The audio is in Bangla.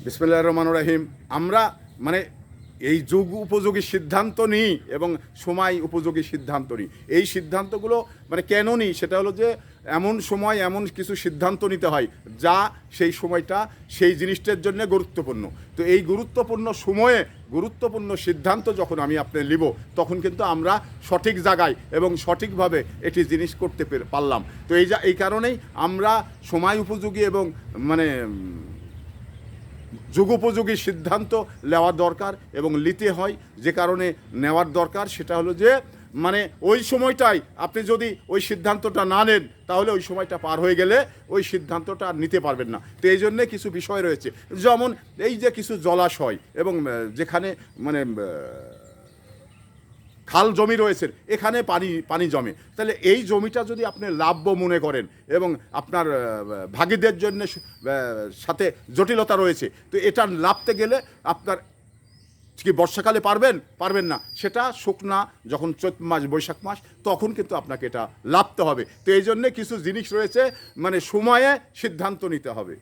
বিসমিল্লাহির রহমানির রহিম। আমরা মানে এই যুগ উপযোগী সিদ্ধান্ত নিই এবং সময় উপযোগী সিদ্ধান্ত নিই। এই সিদ্ধান্তগুলো মানে কেন নিই, সেটা হলো যে এমন সময় এমন কিছু সিদ্ধান্ত নিতে হয় যা সেই সময়টা সেই জিনিসটার জন্য গুরুত্বপূর্ণ। তো এই গুরুত্বপূর্ণ সময়ে গুরুত্বপূর্ণ সিদ্ধান্ত যখন আমি আপনি নিব, তখন কিন্তু আমরা সঠিক জায়গায় এবং সঠিকভাবে এটি জিনিস করতে পারলাম। তো এই কারণেই আমরা সময় উপযোগী এবং মানে যুগোপযোগী সিদ্ধান্ত নেওয়ার দরকার এবং নিতে হয়। যে কারণে নেওয়ার দরকার সেটা হলো যে মানে ওই সময়টাই আপনি যদি ওই সিদ্ধান্তটা না নেন, তাহলে ওই সময়টা পার হয়ে গেলে ওই সিদ্ধান্তটা আর নিতে পারবেন না। তো এই জন্যে কিছু বিষয় রয়েছে, যেমন এই যে কিছু জলাশয় এবং যেখানে মানে খাল জমি রয়েছে, এখানে পানি জমে, তাহলে এই জমিটা যদি আপনি লাভ্য মনে করেন এবং আপনার ভাগীদের জন্য সাথে জটিলতা রয়েছে, তো এটা লাভতে গেলে আপনার কি বর্ষাকালে পারবেন না, সেটা শুকনা যখন চৈত্র মাস বৈশাখ মাস তখন কিন্তু আপনাকে এটা লাভতে হবে। তো এই জন্যে কিছু জিনিস রয়েছে, মানে সময়ে সিদ্ধান্ত নিতে হবে।